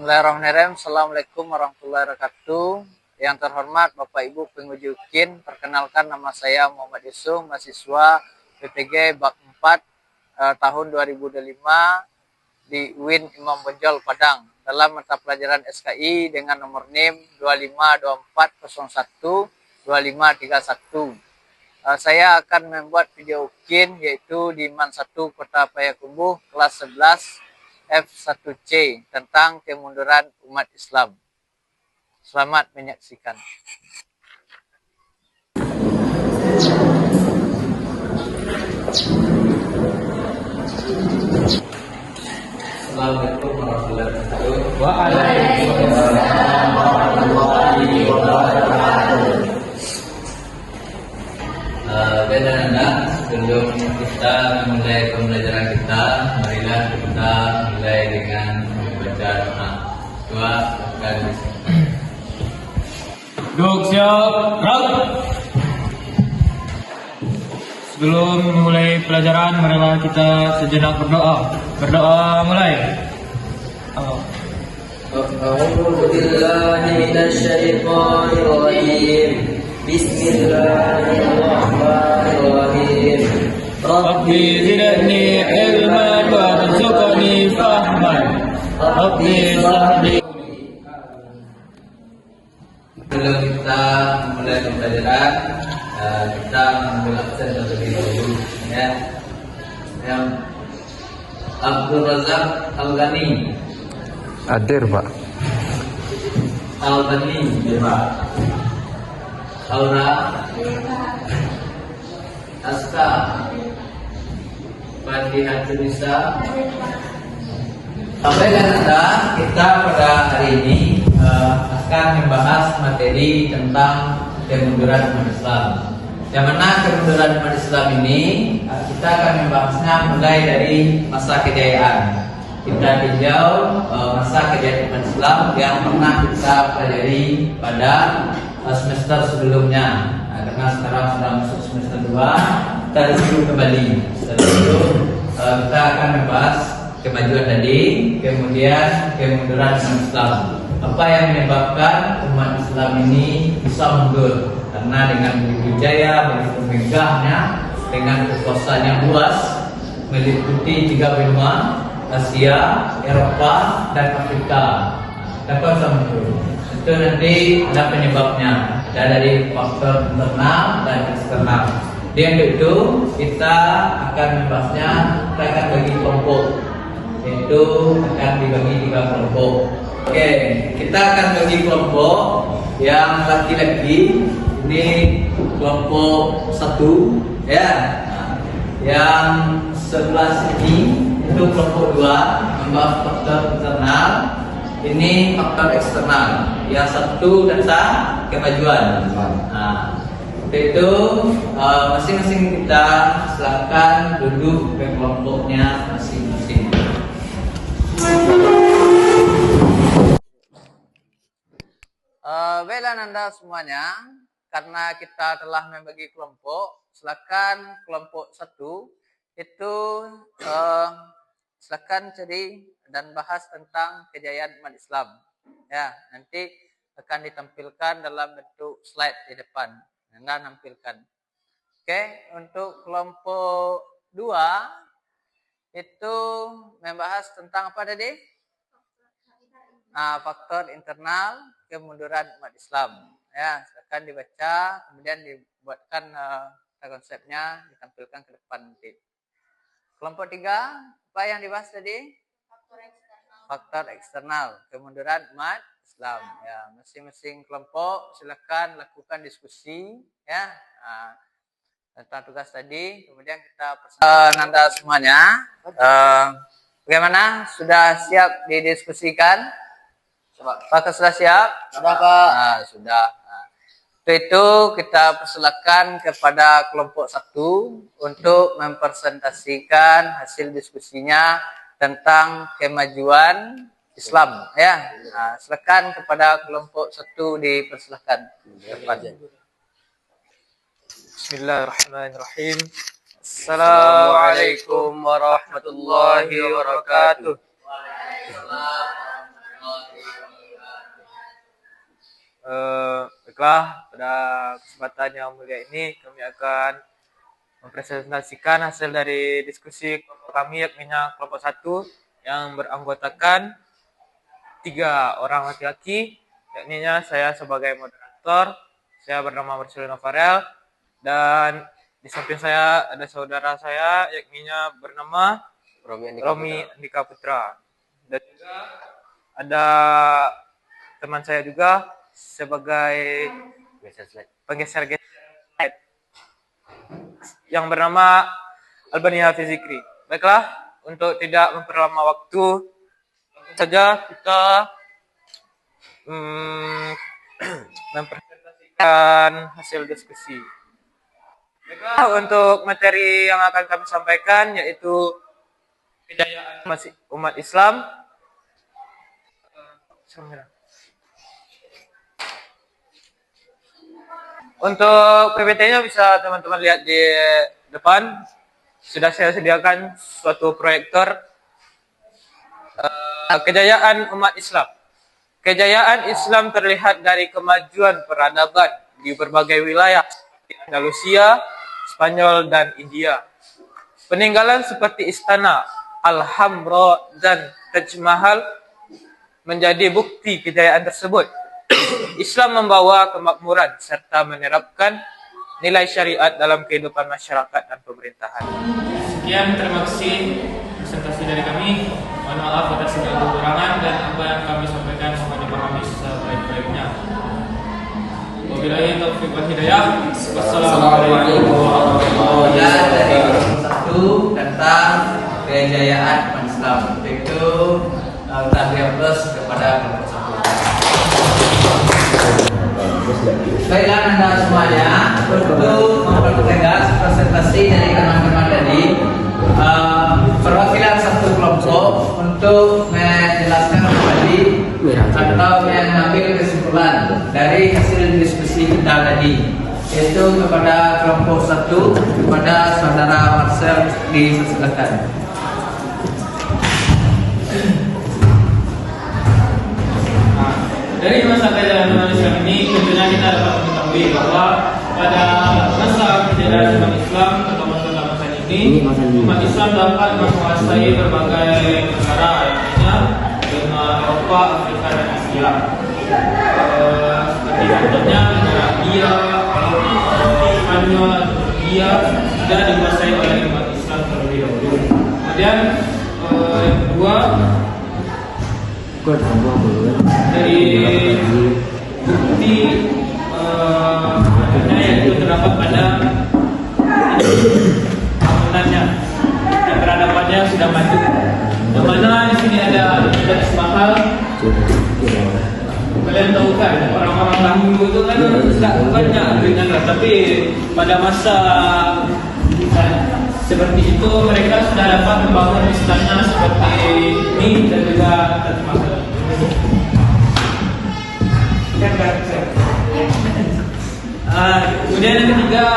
Bismillahirrahmanirrahim. Assalamualaikum warahmatullahi wabarakatuh. Yang terhormat Bapak Ibu penguji UKIN, perkenalkan nama saya Muhammad Yusuf, mahasiswa PPG Bak 4 tahun 2025 di UIN Imam Bonjol Padang dalam mata pelajaran SKI dengan nomor NIM 252401 2531. Saya akan membuat video UKIN yaitu di MAN 1 Kota Payakumbuh kelas 11 F1C tentang kemunduran umat Islam. Selamat menyaksikan. Assalamualaikum warahmatullahi wabarakatuh. Waalaikumsalam warahmatullahi wabarakatuh. Sebelum kita memulai pembelajaran kita, marilah kita mulai dengan membaca doa. Doa akan Duduk siap, gerak. Sebelum memulai pelajaran, marilah kita sejenak berdoa. Berdoa mulai. A'udzu billahi minasyaitonir rajim. Bismillahirrahmanirrahim. Rabbi zidni ilman wa rzuqni fahman. Rabbi sahli. Sebelum kita memulai pembelajaran, kita mengambil absen terlebih dahulu, ya. Yang Abdul Razak Al-Ghani. Hadir, Pak. Al-Ghani, ya, Pak. Aura, Aska, Fatihah Tunisa. Sampai Anda, kita pada hari ini akan membahas materi tentang kemunduran umat Islam. Yang mana kemunduran umat Islam ini kita akan membahasnya mulai dari masa kejayaan. Kita tinjau masa kejayaan umat Islam yang pernah kita pelajari pada semester sebelumnya. Karena sekarang sudah masuk semester 2, kita disuruh kembali. Setelah itu kita akan membahas kemajuan tadi, kemudian kemunduran umat Islam. Apa yang menyebabkan umat Islam ini bisa mundur? Karena dengan begitu jaya, begitu megahnya, dengan kekuasaan yang luas, meliputi 3 benua, Asia, Eropa, dan Afrika. Dapat bisa mundur. Itu nanti ada penyebabnya, ada dari faktor internal dan eksternal. Dengan itu kita akan membahasnya, kita akan bagi kelompok, yaitu akan dibagi 3 kelompok. Oke, kita akan bagi kelompok yang laki-laki, ini kelompok 1, ya. Yang sebelah sini itu kelompok 2, membahas faktor internal. Ini faktor eksternal. Yang 1 data kemajuan. Nah, itu masing-masing kita silakan duduk ke kelompoknya masing-masing. Baiklah Anda semuanya, karena kita telah membagi kelompok, silakan kelompok 1 itu silakan cari dan bahas tentang kejayaan umat Islam. Ya, nanti akan ditampilkan dalam bentuk slide di depan. Anda nampilkan. Oke, untuk kelompok 2 itu membahas tentang apa tadi? Faktor internal kemunduran umat Islam. Ya, silakan dibaca, kemudian dibuatkan konsepnya, ditampilkan ke depan nanti. Kelompok 3, apa yang dibahas tadi? Faktor eksternal kemunduran umat Islam. Ya, masing-masing kelompok silakan lakukan diskusi, ya, tentang tugas tadi. Kemudian kita Nanda semuanya, bagaimana? Sudah siap didiskusikan? Apakah sudah siap? Sudah, Pak. Sudah. Itu kita persilakan kepada kelompok 1 untuk mempresentasikan hasil diskusinya tentang kemajuan Islam, ya. Silakan kepada kelompok 1 dipersilakan. Bismillahirrahmanirrahim. Assalamualaikum warahmatullahi wabarakatuh. Waalaikumsalam warahmatullahi Baiklah, pada kesempatan yang mulia ini kami akan mempresentasikan hasil dari diskusi kelompok kami, yakni kelompok 1 yang beranggotakan 3 orang laki-laki, yakni saya sebagai moderator, saya bernama Marcelino Farel, dan di samping saya ada saudara saya, yakni bernama Romi Andika Putra. Dan juga ada teman saya juga sebagai penggeser slide yang bernama Albania Fizikri. Baiklah, untuk tidak memperlama waktu, langsung saja kita mempresentasikan hasil diskusi. Baiklah, untuk materi yang akan kami sampaikan yaitu kejayaan umat Islam. Untuk PPT-nya bisa teman-teman lihat di depan. Sudah saya sediakan suatu proyektor. Kejayaan umat Islam. Kejayaan Islam terlihat dari kemajuan peradaban di berbagai wilayah seperti Andalusia, Spanyol, dan India. Peninggalan seperti istana, Alhambra, dan Taj Mahal menjadi bukti kejayaan tersebut. Islam membawa kemakmuran serta menerapkan nilai syariat dalam kehidupan masyarakat dan pemerintahan. Sekian, terima kasih presentasi dari kami. Mohon maaf atas segala kekurangan dan apa yang kami sampaikan mohon dipahami sebaik-baiknya. Wabillahi taufiq wal hidayah. Wassalamualaikum warahmatullahi wabarakatuh. Dari kelompok 1 tentang kejayaan umat Islam. Itu tanggung plus kepada kelompok 1. Baiklah Anda semuanya, untuk mempertegas presentasi dari teman-teman tadi, perwakilan satu kelompok untuk menjelaskan kembali atau mengambil kesimpulan dari hasil diskusi kita tadi, yaitu kepada kelompok 1, kepada saudara Marcel di sebelah kanan. Dari masa kejayaan umat Islam ini tentunya kita dapat mengetahui bahwa pada masa kejayaan umat Islam atau masa ini umat Islam dapat menguasai berbagai negara, artinya benua Eropa, Afrika, dan Asia. Seperti contohnya negara India, Spanyol, Turkiya sudah dikuasai oleh umat Islam terlebih dahulu. Kemudian yang kedua, dari bukti yang itu terdapat pada bangunannya dan peradabannya sudah maju. Yang mana di sini ada Taj Mahal. Kalian tahu kan orang-orang dahulu itu kan tidak banyak duitnya, tapi pada masa seperti itu mereka sudah dapat membangun istana seperti ini dan juga Taj Mahal. Kemudian yang ketiga,